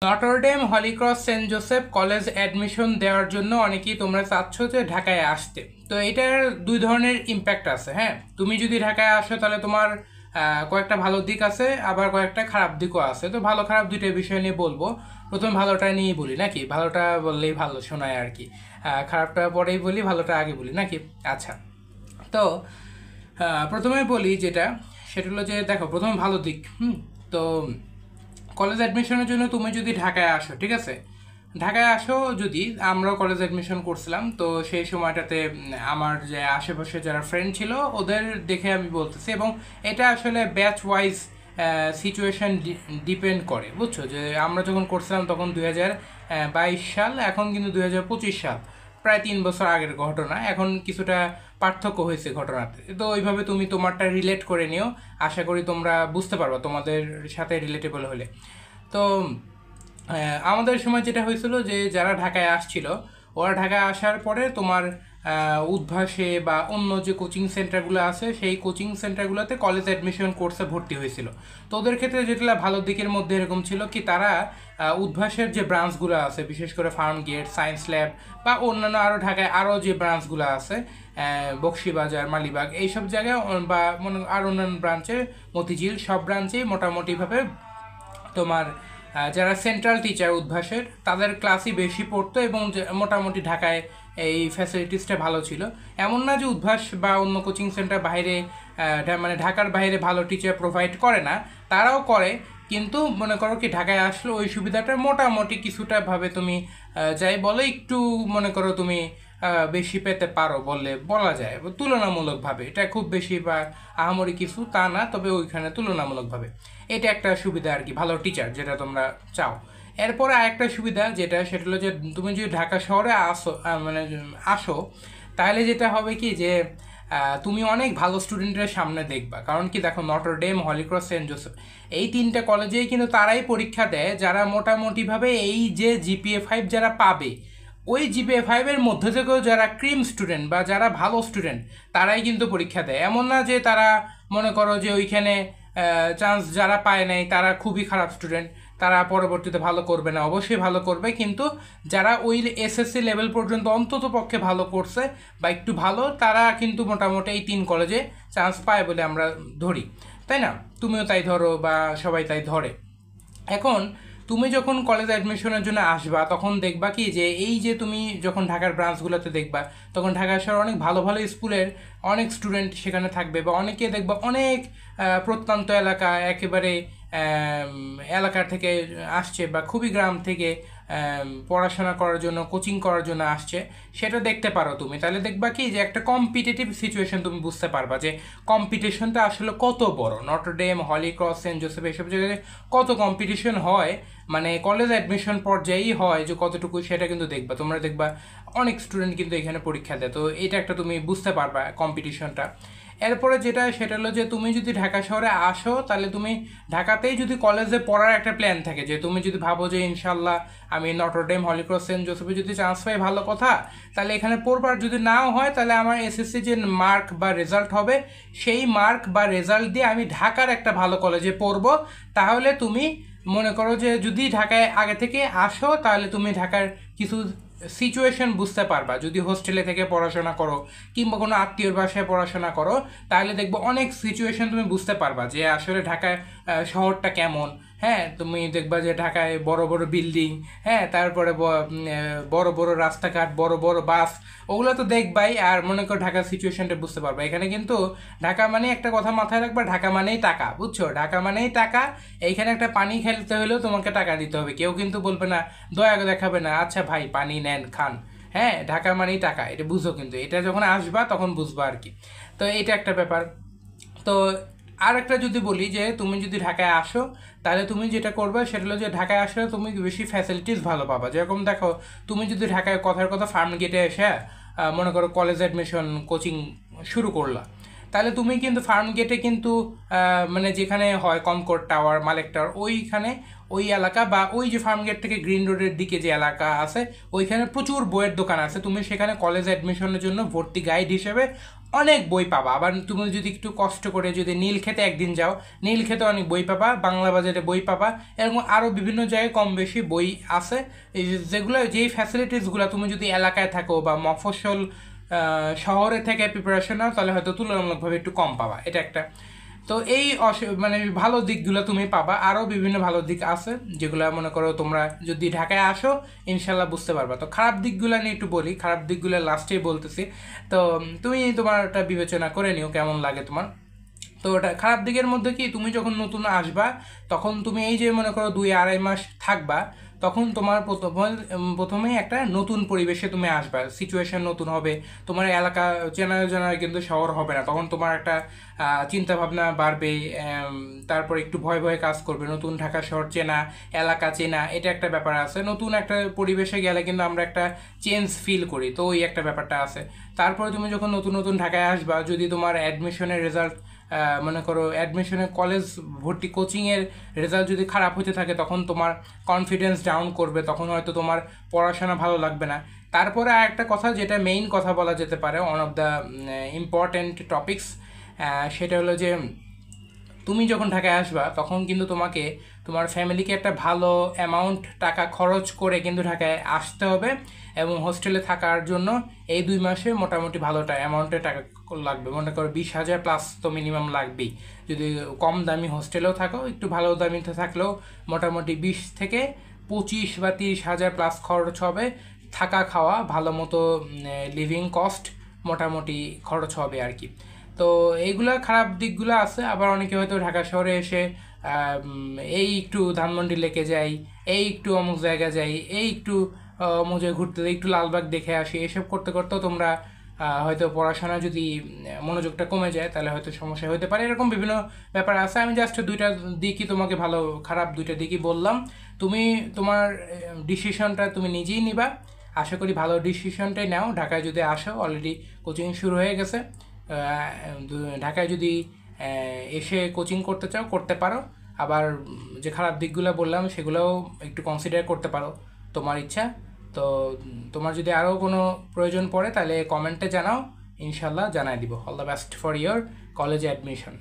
Notre Dame Holy Cross Saint Joseph college admission দেওয়ার জন্য অনেকেই তোমরা চাচ্ছ যে ঢাকায় আসতে। তো এটার দুই ধরনের ইম্প্যাক্ট আছে। হ্যাঁ, তুমি যদি ঢাকায় আসো তাহলে তোমার কয়েকটা ভালো দিক আছে, আবার কয়েকটা খারাপ দিকও আছে। তো ভালো খারাপ দুইটা বিষয় নিয়ে বলবো। প্রথমে ভালোটা নিয়েই বলি নাকি? ভালোটা বললেই ভালো শোনায় আর কি। খারাপটা পরেই বলি, ভালোটা আগে বলি নাকি? আচ্ছা, তো প্রথমে বলি যেটা, সেটা হলো যে দেখো, প্রথমে ভালো দিক। তো কলেজ অ্যাডমিশনের জন্য তুমি যদি ঢাকায় আসো, ঠিক আছে, ঢাকায় আসো যদি, আমরাও কলেজ অ্যাডমিশন করছিলাম, তো সেই সময়টাতে আমার যে আশেপাশে যারা ফ্রেন্ড ছিল ওদের দেখে আমি বলতেছি, এবং এটা আসলে ব্যাচ ওয়াইজ সিচুয়েশন ডিপেন্ড করে, বুঝছো? যে আমরা যখন করছিলাম তখন 2022 সাল, এখন কিন্তু 2025 সাল, প্রায় 3 বছর আগের ঘটনা। এখন কিছুটা পার্থক্য হয়েছে ঘটনাতে। তো ওইভাবে তুমি তোমারটা রিলেট করে নিও, আশা করি তোমরা বুঝতে পারবা তোমাদের সাথে রিলেটেবল হলে। তো আমাদের সময় যেটা হয়েছিল যে যারা ঢাকায় আসছিল, ওরা ঢাকায় আসার পরে তোমার উদ্ভাসে বা অন্য যে কোচিং সেন্টারগুলো আছে সেই কোচিং সেন্টারগুলোতে কলেজ অ্যাডমিশন কোর্সে ভর্তি হয়েছিল। তো ওদের ক্ষেত্রে যেটা ভালো দিকের মধ্যে এরকম ছিল কি, তারা উদ্ভাসের যে ব্রাঞ্চগুলো আছে, বিশেষ করে ফার্ম গেট, সায়েন্স ল্যাব বা অন্যান্য আরও ঢাকায় আরও যে ব্রাঞ্চগুলো আছে, বকশিবাজার, মালিবাগ, এইসব জায়গায় বা আর অন্যান্য ব্রাঞ্চে, মতিঝিল, সব ব্রাঞ্চেই মোটামুটিভাবে তোমার যারা সেন্ট্রাল টিচার উদ্ভাসের, তাদের ক্লাসই বেশি পড়তো, এবং মোটামুটি ঢাকায় এই ফ্যাসিলিটিসটা ভালো ছিল। এমন না যে উদ্ভাস বা অন্য কোচিং সেন্টার বাইরে, মানে ঢাকার বাইরে ভালো টিচার প্রোভাইড করে না, তারাও করে। কিন্তু মনে করো কি, ঢাকায় আসলে ওই সুবিধাটা মোটামুটি কিছুটা ভাবে তুমি যাই বলো একটু, মনে করো তুমি বেশি পেতে পারো বললে বলা যায়, তুলনামূলকভাবে। এটা খুব বেশি বা আহামরি কিছু তা না, তবে ওইখানে তুলনামূলকভাবে এটা একটা সুবিধা আর কি, ভালো টিচার যেটা তোমরা চাও। এরপরে আরেকটা সুবিধা যেটা, সেটা হলো যে তুমি যদি ঢাকা শহরে আসো, তাহলে যেটা হবে কি যে তুমি অনেক ভালো স্টুডেন্টের সামনে দেখবা। কারণ কি, দেখো, নটরডেম, হলিক্রস, সেন্ট জোসেফ, এই তিনটা কলেজেই কিন্তু তারাই পরীক্ষা দেয় যারা মোটামুটিভাবে এই যে GPA 5 যারা পাবে, ওই GPA 5-এর মধ্যে থেকেও যারা ক্রিম স্টুডেন্ট বা যারা ভালো স্টুডেন্ট, তারাই কিন্তু পরীক্ষা দেয়। এমন না যে তারা, মনে করো যে ওইখানে চান্স যারা পায় নাই তারা খুবই খারাপ স্টুডেন্ট, তারা পরবর্তীতে ভালো করবে না। অবশ্যই ভালো করবে, কিন্তু যারা ওই SSC লেভেল পর্যন্ত অন্তত পক্ষে ভালো করছে বা একটু ভালো, তারা কিন্তু মোটামুটি এই 3 কলেজে চান্স পায় বলে আমরা ধরি, তাই না? তুমিও তাই ধরো বা সবাই তাই ধরে। এখন তুমি যখন কলেজ অ্যাডমিশনের জন্য আসবা, তখন দেখবা কি যে এই যে তুমি যখন ঢাকার ব্রাঞ্চগুলোতে দেখবা, তখন ঢাকা শহরে অনেক ভালো ভালো স্কুলের অনেক স্টুডেন্ট সেখানে থাকবে, বা অনেকে দেখবা অনেক প্রত্যন্ত এলাকা, একেবারে এলাকার থেকে আসছে, বা খুবই গ্রাম থেকে পড়াশোনা করার জন্য, কোচিং করার জন্য আসছে। সেটা দেখতে পারো তুমি। তাহলে দেখবা কি যে একটা কম্পিটিটিভ সিচুয়েশন তুমি বুঝতে পারবা যে কম্পিটিশনটা আসলে কত বড়। নটরডেম, হলিক্রস, সেন্ট জোসেফ, এইসব জায়গায় কত কম্পিটিশন হয়, মানে কলেজ অ্যাডমিশন পর্যায়েই হয় যে কতটুকু, সেটা কিন্তু দেখবা। তোমরা দেখবা অনেক স্টুডেন্ট কিন্তু এখানে পরীক্ষা দেয়। তো এটা একটা তুমি বুঝতে পারবা কম্পিটিশনটা। এরপরে যেটা, সেটা হলো যে তুমি যদি ঢাকা শহরে আসো, তাহলে তুমি ঢাকাতেই যদি কলেজে পড়ার একটা প্ল্যান থাকে, যে তুমি যদি ভাবো যে ইনশাল্লাহ আমি নটরডেম, হলিক্রস, সেন্ট জোসেফে যদি চান্স পাই ভালো কথা, তাহলে এখানে পড়বার, যদি নাও হয় তাহলে আমার SSC যে মার্ক বা রেজাল্ট হবে, সেই মার্ক বা রেজাল্ট দিয়ে আমি ঢাকার একটা ভালো কলেজে পড়বো। তাহলে তুমি মনে করো যে যদি ঢাকায় আগে থেকে আসো, তাহলে তুমি ঢাকার কিছু সিচুয়েশন বুঝতে পারবা। যদি হোস্টেলে থেকে পড়াশোনা করো কিংবা কোনো আত্মীয়র বাসায় পড়াশোনা করো, তাহলে দেখবো অনেক সিচুয়েশন তুমি বুঝতে পারবা যে আসলে ঢাকায় শহরটা কেমন। হ্যাঁ, তুমি দেখবা যে ঢাকায় বড় বড় বিল্ডিং, হ্যাঁ, তারপরে বড় বড় রাস্তাঘাট, বড় বড় বাস, ওগুলো তো দেখবাই। আর মনে করো ঢাকার সিচুয়েশনটা বুঝতে পারবা। এখানে কিন্তু ঢাকা মানে একটা কথা মাথায় রাখবা, ঢাকা মানেই টাকা, বুঝছো? ঢাকা মানেই টাকা। এইখানে একটা পানি খেলতে হলেও তোমাকে টাকা দিতে হবে। কেউ কিন্তু বলবে না, দয়া দেখাবে না, আচ্ছা ভাই পানি নেন, খান। হ্যাঁ, ঢাকা মানেই টাকা, এটা বুঝো। কিন্তু এটা যখন আসবা তখন বুঝবা আর কি। তো এটা একটা ব্যাপার। তো আর একটা যদি বলি, যে তুমি যদি ঢাকায় আসো, তাহলে তুমি যেটা করবে সেটা হলো যে ঢাকায় আসলে তুমি বেশি ফ্যাসিলিটিস ভালো পাবা। যেরকম দেখো, তুমি যদি ঢাকায় কথার কথা ফার্ম গেটে এসে মনে করো কলেজ অ্যাডমিশন কোচিং শুরু করলা, তাহলে তুমি কিন্তু ফার্ম গেটে কিন্তু মানে যেখানে হয় কনকর্ড টাওয়ার, মালেক টাওয়ার, ওইখানে ওই এলাকা, বা ওই যে ফার্ম গেট থেকে গ্রিন রোডের দিকে যে এলাকা আছে, ওইখানে প্রচুর বইয়ের দোকান আছে। তুমি সেখানে কলেজ অ্যাডমিশনের জন্য ভর্তি গাইড হিসেবে অনেক বই পাবা। আবার তুমি যদি একটু কষ্ট করে যদি নীলক্ষেতে একদিন যাও, নীলক্ষেতে অনেক বই পাবা, বাংলা বাজারে বই পাবা, এরকম আরও বিভিন্ন জায়গায় কম বেশি বই আছে। এই যেগুলো, যেই ফ্যাসিলিটিসগুলো তুমি যদি এলাকায় থাকো বা মফস্বল শহরে থেকে প্রিপারেশন নাও, তাহলে হয়তো তুলনামূলকভাবে একটু কম পাবা। এটা একটা। তো এই মানে ভালো দিকগুলো তুমি পাবা। আরও বিভিন্ন ভালো দিক আছে যেগুলো মনে করো তোমরা যদি ঢাকায় আসো ইনশাল্লাহ বুঝতে পারবা। তো খারাপ দিকগুলো নিয়ে একটু বলি, খারাপ দিকগুলো লাস্টেই বলতেছি। তো তুমি তোমার ওটা বিবেচনা করে নিও কেমন লাগে তোমার। তো ওটা খারাপ দিকের মধ্যে কি, তুমি যখন নতুন আসবা তখন তুমি এই যে মনে করো 2-2.5 মাস থাকবা, তখন তোমার প্রথমেই একটা নতুন পরিবেশে তুমি আসবা, সিচুয়েশন নতুন হবে, তোমার এলাকা চেনা জানা কিন্তু শহর হবে না, তখন তোমার একটা চিন্তা ভাবনা বাড়বে, তারপর একটু ভয় ভয় কাজ করবে। নতুন ঢাকা শহর চেনা, এলাকা চেনা, এটা একটা ব্যাপার আছে। নতুন একটা পরিবেশে গেলে কিন্তু আমরা একটা চেঞ্জ ফিল করি, তো ওই একটা ব্যাপারটা আছে। তারপরে তুমি যখন নতুন নতুন ঢাকায় আসবা, যদি তোমার অ্যাডমিশনের রেজাল্ট মনে করো অ্যাডমিশনের কলেজ ভর্তি কোচিংয়ের রেজাল্ট যদি খারাপ হতে থাকে, তখন তোমার কনফিডেন্স ডাউন করবে, তখন হয়তো তোমার পড়াশোনা ভালো লাগবে না। তারপরে আর একটা কথা, যেটা মেইন কথা বলা যেতে পারে, one of the important topics, সেটা হলো যে তুমি যখন ঢাকায় আসবা তখন কিন্তু তোমাকে তোমার ফ্যামিলিকে একটা ভালো অ্যামাউন্ট টাকা খরচ করে কিন্তু ঢাকায় আসতে হবে, এবং হোস্টেলে থাকার জন্য এই 2 মাসে মোটামুটি ভালোটা অ্যামাউন্টের টাকা লাগবে। মনে করো 20,000 প্লাস তো মিনিমাম লাগবেই। যদি কম দামি হোস্টেলেও থাকো, একটু ভালো দামিতে থাকলেও মোটামুটি 20 থেকে 25 বা 30,000 প্লাস খরচ হবে। থাকা খাওয়া ভালো মতো লিভিং কস্ট মোটামুটি খরচ হবে আর কি। তো এইগুলা খারাপ দিকগুলো আছে। আবার অনেকে হয়তো ঢাকা শহরে এসে এই একটু ধানমন্ডি লেকে যাই, এই একটু অমুক জায়গা যাই, এই একটু অমুক জায়গায় ঘুরতে যাই, একটু লালবাগ দেখে আসি, এসব করতে করতেও তোমরা হয়তো পড়াশোনা যদি মনোযোগটা কমে যায় তাহলে হয়তো সমস্যা হতে পারে। এরকম বিভিন্ন ব্যাপার আছে। আমি জাস্ট দুইটা দিকই তোমাকে, ভালো খারাপ দুইটা দিকই বললাম। তুমি তোমার ডিসিশনটা তুমি নিজেই নিবা। আশা করি ভালো ডিসিশনটাই নাও। ঢাকায় যদি আসো, অলরেডি কোচিং শুরু হয়ে গেছে, ঢাকায় যদি এসে কোচিং করতে চাও করতে পারো। আবার যে খারাপ দিকগুলো বললাম সেগুলোও একটু কনসিডার করতে পারো, তোমার ইচ্ছা। তো তোমার যদি আরও কোনো প্রয়োজন পড়ে তাহলে কমেন্টে জানাও, ইনশাল্লাহ জানাই দিব। All the best for your college admission.